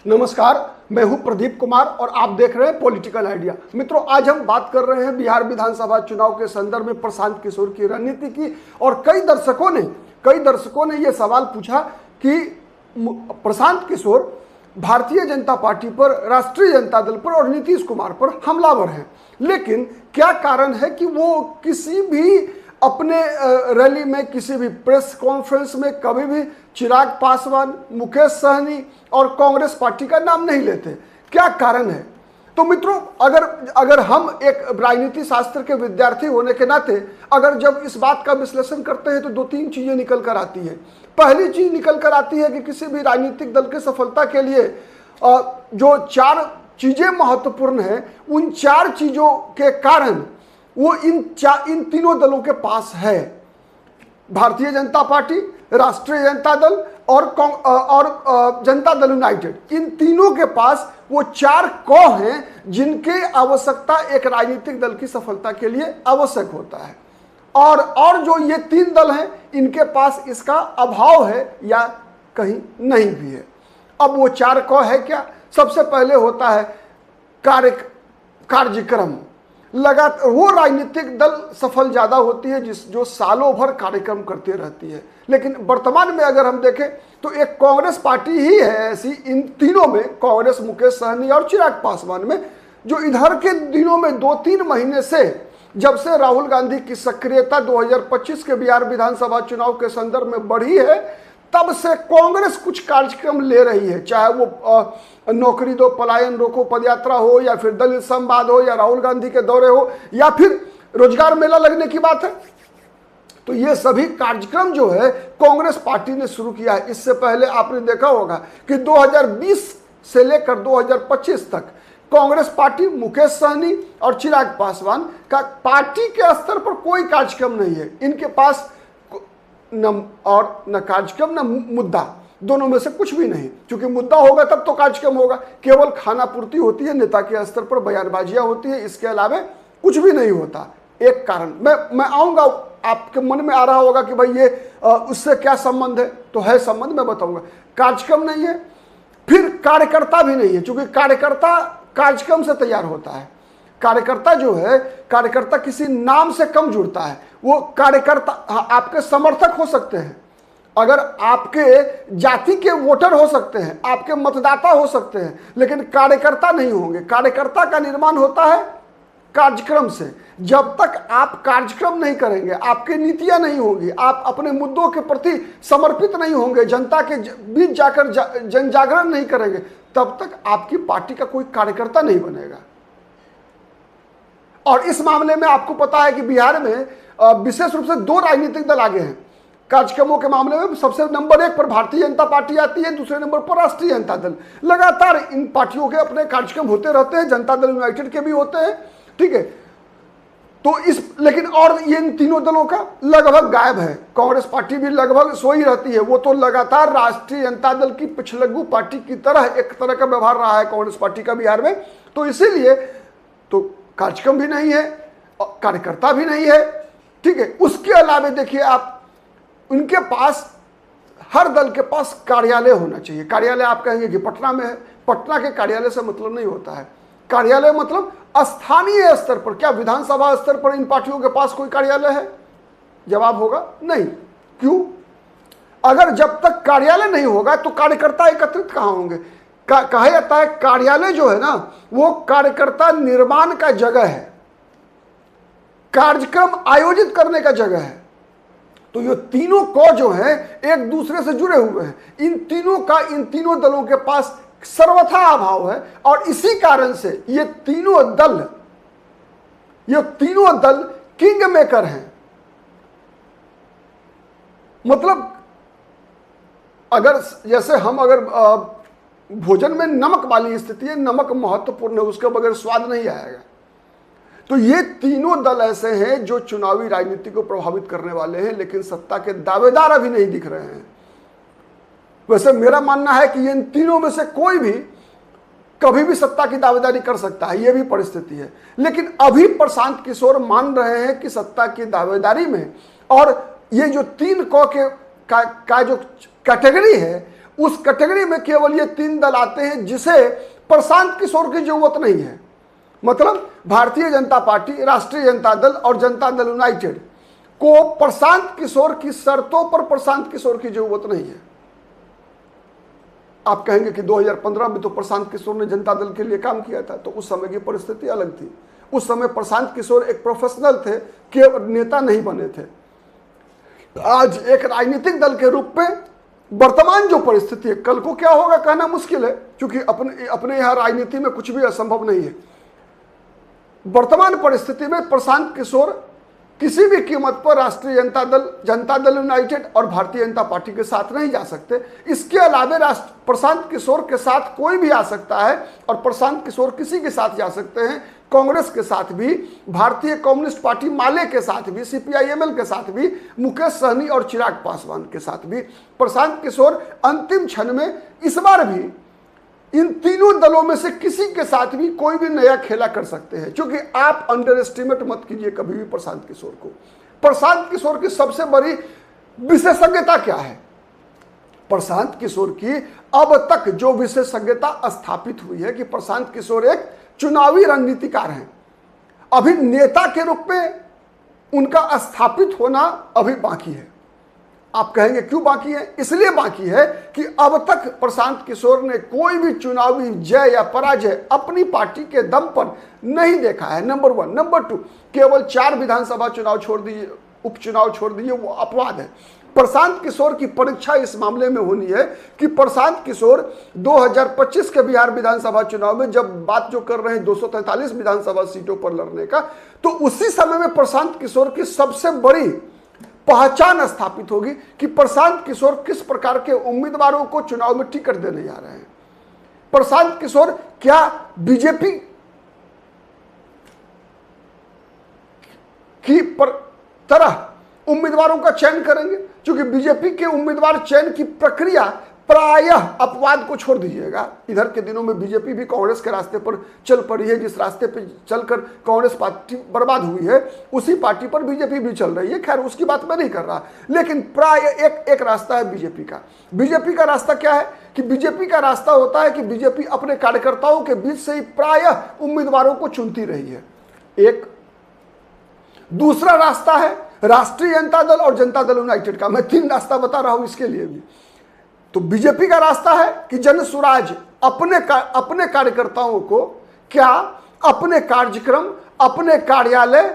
नमस्कार, मैं हूं प्रदीप कुमार और आप देख रहे हैं पॉलिटिकल आइडिया। मित्रों, आज हम बात कर रहे हैं बिहार विधानसभा चुनाव के संदर्भ में प्रशांत किशोर की रणनीति की। और कई दर्शकों ने यह सवाल पूछा कि प्रशांत किशोर भारतीय जनता पार्टी पर, राष्ट्रीय जनता दल पर और नीतीश कुमार पर हमलावर हैं, लेकिन क्या कारण है कि वो किसी भी अपने रैली में, किसी भी प्रेस कॉन्फ्रेंस में कभी भी चिराग पासवान, मुकेश सहनी और कांग्रेस पार्टी का नाम नहीं लेते? क्या कारण है? तो मित्रों, अगर हम एक राजनीति शास्त्र के विद्यार्थी होने के नाते अगर जब इस बात का विश्लेषण करते हैं तो दो तीन चीजें निकल कर आती है। पहली चीज निकल कर आती है कि किसी भी राजनीतिक दल की सफलता के लिए जो चार चीजें महत्वपूर्ण हैं, उन चार चीजों के कारण वो इन तीनों दलों के पास है। भारतीय जनता पार्टी, राष्ट्रीय जनता दल और जनता दल यूनाइटेड, इन तीनों के पास वो चार कौ हैं जिनकी आवश्यकता एक राजनीतिक दल की सफलता के लिए आवश्यक होता है। और जो ये तीन दल हैं, इनके पास इसका अभाव है या कहीं नहीं भी है। अब वो चार कौ है क्या? सबसे पहले होता है कार्यक्रम। लगातार वो राजनीतिक दल सफल ज्यादा होती है जो सालों भर कार्यक्रम करते रहती है। लेकिन वर्तमान में अगर हम देखें तो एक कांग्रेस पार्टी ही है ऐसी, इन तीनों में, कांग्रेस, मुकेश सहनी और चिराग पासवान में, जो इधर के दिनों में 2-3 महीने से, जब से राहुल गांधी की सक्रियता 2025 के बिहार विधानसभा चुनाव के संदर्भ में बढ़ी है, तब से कांग्रेस कुछ कार्यक्रम ले रही है। चाहे वो नौकरी दो, पलायन रोको पदयात्रा हो, या फिर दलित संवाद हो, या राहुल गांधी के दौरे हो, या फिर रोजगार मेला लगने की बात है। तो ये सभी कार्यक्रम जो है कांग्रेस पार्टी ने शुरू किया है। इससे पहले आपने देखा होगा कि 2020 से लेकर 2025 तक कांग्रेस पार्टी, मुकेश सहनी और चिराग पासवान का पार्टी के स्तर पर कोई कार्यक्रम नहीं है। इनके पास न कार्यक्रम न मुद्दा, दोनों में से कुछ भी नहीं। क्योंकि मुद्दा होगा तब तो कार्यक्रम होगा। केवल खाना पूर्ति होती है, नेता के स्तर पर बयानबाजियां होती है, इसके अलावा कुछ भी नहीं होता। एक कारण मैं आऊंगा, आपके मन में आ रहा होगा कि भाई ये उससे क्या संबंध है, तो है संबंध, मैं बताऊंगा। कार्यक्रम नहीं है, फिर कार्यकर्ता भी नहीं है, क्योंकि कार्यकर्ता कार्यक्रम से तैयार होता है। कार्यकर्ता जो है, कार्यकर्ता किसी नाम से कम जुड़ता है। वो कार्यकर्ता आपके समर्थक हो सकते हैं, अगर आपके जाति के वोटर हो सकते हैं, आपके मतदाता हो सकते हैं, लेकिन कार्यकर्ता नहीं होंगे। कार्यकर्ता का निर्माण होता है कार्यक्रम से। जब तक आप कार्यक्रम नहीं करेंगे, आपकी नीतियां नहीं होंगी, आप अपने मुद्दों के प्रति समर्पित नहीं होंगे, जनता के बीच जाकर जन जागरण नहीं करेंगे, तब तक आपकी पार्टी का कोई कार्यकर्ता नहीं बनेगा। और इस मामले में आपको पता है कि बिहार में विशेष रूप से 2 राजनीतिक दल आगे हैं कार्यक्रमों के मामले में। सबसे नंबर 1 पर भारतीय जनता पार्टी आती है, दूसरे नंबर पर राष्ट्रीय जनता दल। लगातार इन पार्टियों के अपने कार्यक्रम होते रहते हैं, जनता दल यूनाइटेड के भी होते हैं, ठीक है। तो लेकिन और ये इन तीनों दलों का लगभग गायब है। कांग्रेस पार्टी भी लगभग सोई रहती है। वो तो लगातार राष्ट्रीय जनता दल की पिछलग्गू पार्टी की तरह एक तरह का व्यवहार रहा है कांग्रेस पार्टी का बिहार में। तो इसीलिए तो कार्यक्रम भी नहीं है, कार्यकर्ता भी नहीं है, ठीक है। उसके अलावा देखिए आप, उनके पास, हर दल के पास कार्यालय होना चाहिए। कार्यालय आप कहेंगे कि पटना में है, पटना के कार्यालय से मतलब नहीं होता है। कार्यालय मतलब स्थानीय स्तर पर। क्या विधानसभा स्तर पर इन पार्टियों के पास कोई कार्यालय है? जवाब होगा नहीं। क्यों? अगर जब तक कार्यालय नहीं होगा तो कार्यकर्ता एकत्रित कहां होंगे? कहा जाता है कार्यालय जो है ना, वो कार्यकर्ता निर्माण का जगह है, कार्यक्रम आयोजित करने का जगह है। तो ये तीनों को जो है एक दूसरे से जुड़े हुए हैं। इन तीनों दलों के पास सर्वथा अभाव है। और इसी कारण से ये तीनों दल किंग मेकर हैं। मतलब अगर जैसे हम अगर भोजन में नमक वाली स्थिति है, नमक महत्वपूर्ण है, उसके बगैर स्वाद नहीं आएगा। तो ये तीनों दल ऐसे हैं जो चुनावी राजनीति को प्रभावित करने वाले हैं, लेकिन सत्ता के दावेदार अभी नहीं दिख रहे हैं। वैसे मेरा मानना है कि इन तीनों में से कोई भी कभी भी सत्ता की दावेदारी कर सकता है, यह भी परिस्थिति है। लेकिन अभी प्रशांत किशोर मान रहे हैं कि सत्ता की दावेदारी में, और ये जो 3 कौ का जो कैटेगरी है, उस कैटेगरी में केवल ये 3 दल आते हैं जिसे प्रशांत किशोर की जरूरत नहीं है। मतलब भारतीय जनता पार्टी, राष्ट्रीय जनता दल और जनता दल यूनाइटेड को प्रशांत किशोर की शर्तों पर प्रशांत किशोर की जरूरत नहीं है। आप कहेंगे कि 2015 में तो प्रशांत किशोर ने जनता दल के लिए काम किया था, तो उस समय की परिस्थिति अलग थी। उस समय प्रशांत किशोर एक प्रोफेशनल थे, केवल नेता नहीं बने थे। आज एक राजनीतिक दल के रूप में वर्तमान जो परिस्थिति है, कल को क्या होगा कहना मुश्किल है, क्योंकि अपने यहाँ राजनीति में कुछ भी असंभव नहीं है। वर्तमान परिस्थिति में प्रशांत किशोर किसी भी कीमत पर राष्ट्रीय जनता दल यूनाइटेड और भारतीय जनता पार्टी के साथ नहीं जा सकते। इसके अलावा प्रशांत किशोर के साथ कोई भी आ सकता है, और प्रशांत किशोर किसी के साथ जा सकते हैं, कांग्रेस के साथ भी, भारतीय कम्युनिस्ट पार्टी माले के साथ भी, CPIML के साथ भी, मुकेश सहनी और चिराग पासवान के साथ भी। प्रशांत किशोर अंतिम क्षण में इस बार भी इन तीनों दलों में से किसी के साथ भी कोई भी नया खेला कर सकते हैं, क्योंकि आप अंडर एस्टिमेट मत कीजिए कभी भी प्रशांत किशोर को। प्रशांत किशोर की सबसे बड़ी विशेषज्ञता क्या है? प्रशांत किशोर की अब तक जो विशेषज्ञता स्थापित हुई है कि प्रशांत किशोर एक चुनावी रणनीतिकार हैं। अभी नेता के रूप में उनका स्थापित होना अभी बाकी है। आप कहेंगे क्यों बाकी है? इसलिए बाकी है कि अब तक प्रशांत किशोर ने कोई भी चुनावी जय या पराजय अपनी पार्टी के दम पर नहीं देखा है, नंबर 1। नंबर 2, केवल 4 विधानसभा चुनाव छोड़ दीजिए, उपचुनाव छोड़ दीजिए, वो अपवाद है। प्रशांत किशोर की परीक्षा इस मामले में होनी है कि प्रशांत किशोर 2025 के बिहार विधानसभा चुनाव में जब बात जो कर रहे हैं 243 विधानसभा सीटों पर लड़ने का, तो उसी समय में प्रशांत किशोर की सबसे बड़ी पहचान स्थापित होगी कि प्रशांत किशोर किस प्रकार के उम्मीदवारों को चुनाव में टिकट देने जा रहे हैं। प्रशांत किशोर क्या बीजेपी की तरह उम्मीदवारों का चयन करेंगे? क्योंकि बीजेपी के उम्मीदवार चयन की प्रक्रिया प्रायः, अपवाद को छोड़ दीजिएगा, इधर के दिनों में बीजेपी भी कांग्रेस के रास्ते पर चल पड़ी है। जिस रास्ते पर चलकर कांग्रेस पार्टी बर्बाद हुई है, उसी पार्टी पर बीजेपी भी चल रही है। खैर, उसकी बात मैं नहीं कर रहा, लेकिन प्राय एक रास्ता है बीजेपी का। बीजेपी का रास्ता क्या है कि बीजेपी का रास्ता होता है कि बीजेपी अपने कार्यकर्ताओं के बीच से ही प्रायः उम्मीदवारों को चुनती रही है। एक दूसरा रास्ता है राष्ट्रीय जनता दल और जनता दल यूनाइटेड का। मैं 3 रास्ता बता रहा हूं इसके लिए भी। तो बीजेपी का रास्ता है कि जन स्वराज अपने कार्यकर्ताओं को क्या अपने कार्यक्रम, अपने कार्यालय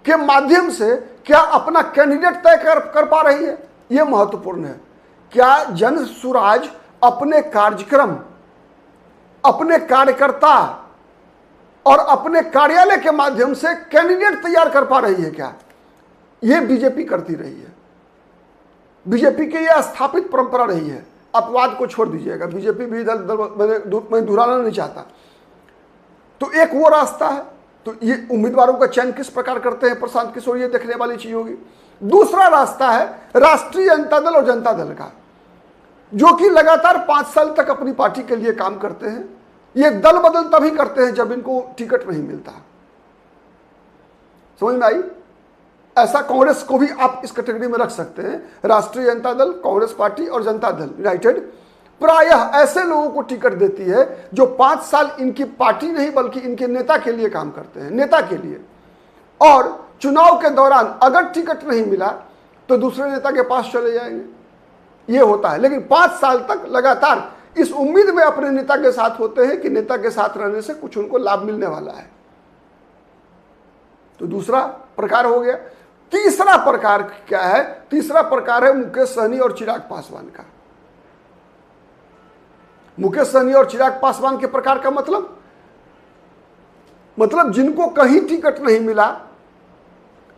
के माध्यम से क्या अपना कैंडिडेट तय कर पा रही है? यह महत्वपूर्ण है। क्या जन स्वराज अपने कार्यक्रम, अपने कार्यकर्ता और अपने कार्यालय के माध्यम से कैंडिडेट तैयार कर पा रही है? क्या यह बीजेपी करती रही है? बीजेपी की यह स्थापित परंपरा रही है। अपवाद को छोड़ दीजिएगा, बीजेपी भी इधर मैं दोहराना नहीं चाहता। तो एक वो रास्ता है। तो ये उम्मीदवारों का चयन किस प्रकार करते हैं प्रशांत किशोर, ये देखने वाली चीज होगी। दूसरा रास्ता है राष्ट्रीय जनता दल और जनता दल का, जो कि लगातार 5 साल तक अपनी पार्टी के लिए काम करते हैं। ये दल बदल तभी करते हैं जब इनको टिकट नहीं मिलता। समझ में आई? ऐसा कांग्रेस को भी आप इस कैटेगरी में रख सकते हैं। राष्ट्रीय जनता दल, कांग्रेस पार्टी और जनता दल यूनाइटेड प्रायः ऐसे लोगों को टिकट देती है जो 5 साल इनकी पार्टी नहीं बल्कि इनके नेता के लिए काम करते हैं, नेता के लिए। और चुनाव के दौरान अगर टिकट नहीं मिला तो दूसरे नेता के पास चले जाएंगे। ये होता है। लेकिन 5 साल तक लगातार इस उम्मीद में अपने नेता के साथ होते हैं कि नेता के साथ रहने से कुछ उनको लाभ मिलने वाला है। तो दूसरा प्रकार हो गया। तीसरा प्रकार क्या है? तीसरा प्रकार है मुकेश सहनी और चिराग पासवान का। मुकेश सहनी और चिराग पासवान के प्रकार का मतलब जिनको कहीं टिकट नहीं मिला,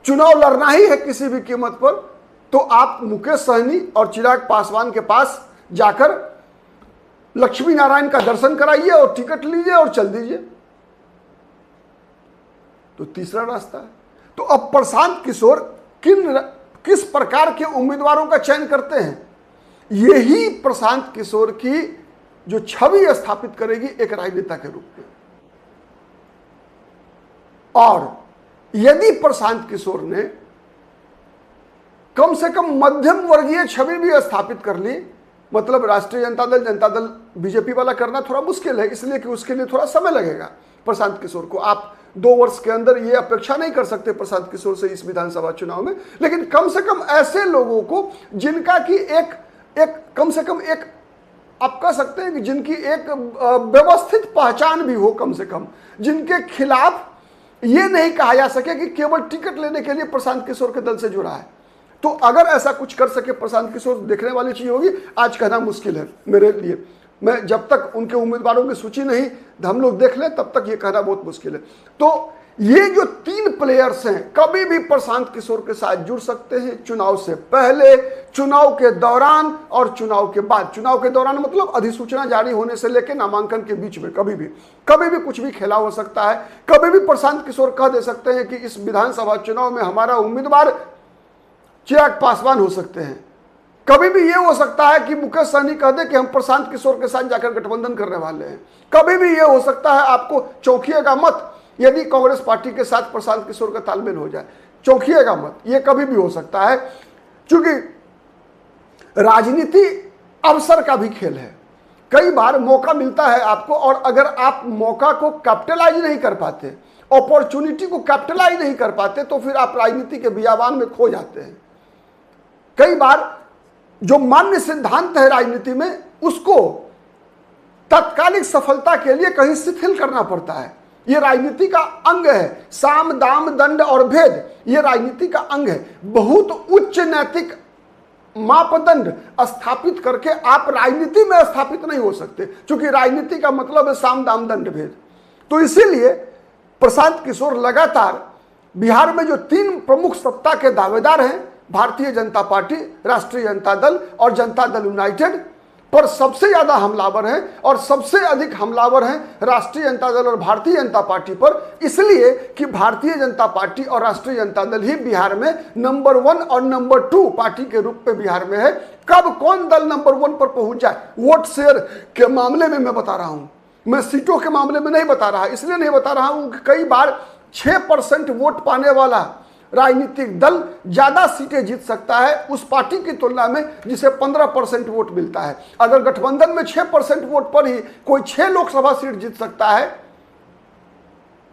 चुनाव लड़ना ही है किसी भी कीमत पर, तो आप मुकेश सहनी और चिराग पासवान के पास जाकर लक्ष्मी नारायण का दर्शन कराइए और टिकट लीजिए और चल दीजिए। तो तीसरा रास्ता है। तो अब प्रशांत किशोर किस प्रकार के उम्मीदवारों का चयन करते हैं? यही प्रशांत किशोर की जो छवि स्थापित करेगी एक राजनेता के रूप में। और यदि प्रशांत किशोर ने कम से कम मध्यम वर्गीय छवि भी स्थापित कर ली मतलब राष्ट्रीय जनता दल बीजेपी वाला करना थोड़ा मुश्किल है, इसलिए कि उसके लिए थोड़ा समय लगेगा प्रशांत किशोर को। आप 2 वर्ष के अंदर ये अपेक्षा नहीं कर सकते प्रशांत किशोर से इस विधानसभा चुनाव में, लेकिन कम से कम ऐसे लोगों को जिनका कि एक कम से कम एक आप कह सकते हैं कि जिनकी एक व्यवस्थित पहचान भी हो, कम से कम जिनके खिलाफ ये नहीं कहा जा सके कि केवल टिकट लेने के लिए प्रशांत किशोर के दल से जुड़ा है। तो अगर ऐसा कुछ कर सके प्रशांत किशोर, देखने वाली चीज होगी। आज कहना मुश्किल है मेरे लिए, मैं जब तक उनके उम्मीदवारों की सूची नहीं हम लोग देख लें तब तक ये कहना बहुत मुश्किल है। तो ये जो 3 प्लेयर्स हैं कभी भी प्रशांत किशोर के साथ जुड़ सकते हैं, चुनाव से पहले, चुनाव के दौरान और चुनाव के बाद। चुनाव के दौरान मतलब अधिसूचना जारी होने से लेकर नामांकन के बीच में कभी भी कुछ भी खेला हो सकता है। कभी भी प्रशांत किशोर कह दे सकते हैं कि इस विधानसभा चुनाव में हमारा उम्मीदवार चिराग पासवान हो सकते हैं। कभी भी यह हो सकता है कि मुकेश सहनी कह दे कि हम प्रशांत किशोर के साथ जाकर गठबंधन करने वाले हैं। कभी भी यह हो सकता है, आपको चौंकिएगा मत यदि कांग्रेस पार्टी के साथ प्रशांत किशोर का तालमेल हो जाए, चौंकिएगा मत, यह कभी भी हो सकता है। क्योंकि राजनीति अवसर का भी खेल है, कई बार मौका मिलता है आपको, और अगर आप मौका को कैपिटलाइज नहीं कर पाते, अपॉर्चुनिटी को कैपिटलाइज नहीं कर पाते, तो फिर आप राजनीति के बियाबान में खो जाते हैं। कई बार जो मान्य सिद्धांत है राजनीति में, उसको तात्कालिक सफलता के लिए कहीं शिथिल करना पड़ता है। यह राजनीति का अंग है। साम दाम दंड और भेद यह राजनीति का अंग है। बहुत उच्च नैतिक मापदंड स्थापित करके आप राजनीति में स्थापित नहीं हो सकते, क्योंकि राजनीति का मतलब है साम दाम दंड भेद। तो इसीलिए प्रशांत किशोर लगातार बिहार में जो 3 प्रमुख सत्ता के दावेदार हैं, भारतीय जनता पार्टी, राष्ट्रीय जनता दल और जनता दल यूनाइटेड, पर सबसे ज्यादा हमलावर हैं, और सबसे अधिक हमलावर हैं राष्ट्रीय जनता दल और भारतीय जनता पार्टी पर, इसलिए कि भारतीय जनता पार्टी और राष्ट्रीय जनता दल ही बिहार में नंबर 1 और नंबर 2 पार्टी के रूप में बिहार में है। कब कौन दल नंबर 1 पर पहुंच जाए, वोट शेयर के मामले में मैं बता रहा हूं, मैं सीटों के मामले में नहीं बता रहा। इसलिए नहीं बता रहा हूं कि कई बार 6% वोट पाने वाला राजनीतिक दल ज्यादा सीटें जीत सकता है उस पार्टी की तुलना में जिसे 15% वोट मिलता है। अगर गठबंधन में 6% वोट पर ही कोई 6 लोकसभा सीट जीत सकता है,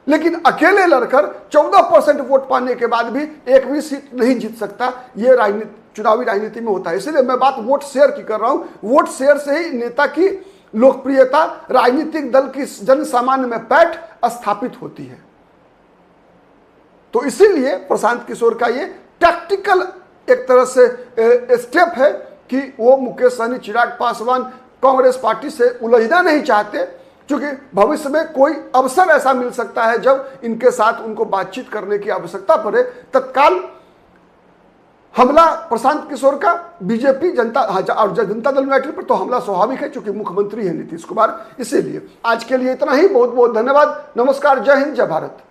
लेकिन अकेले लड़कर 14% वोट पाने के बाद भी एक भी सीट नहीं जीत सकता, यह चुनावी राजनीति में होता है। इसलिए मैं बात वोट शेयर की कर रहा हूं। वोट शेयर से ही नेता की लोकप्रियता, राजनीतिक दल की जन सामान्य में पैठ स्थापित होती है। तो इसीलिए प्रशांत किशोर का ये टैक्टिकल एक तरह से स्टेप है कि वो मुकेश सहनी, चिराग पासवान कांग्रेस पार्टी से उलझना नहीं चाहते, क्योंकि भविष्य में कोई अवसर ऐसा मिल सकता है जब इनके साथ उनको बातचीत करने की आवश्यकता पड़े, तत्काल हमला प्रशांत किशोर का बीजेपी और जनता दल यूनाइटेड पर तो हमला स्वाभाविक है, क्योंकि मुख्यमंत्री है नीतीश कुमार। इसीलिए आज के लिए इतना ही। बहुत बहुत धन्यवाद। नमस्कार, जय हिंद, जय भारत।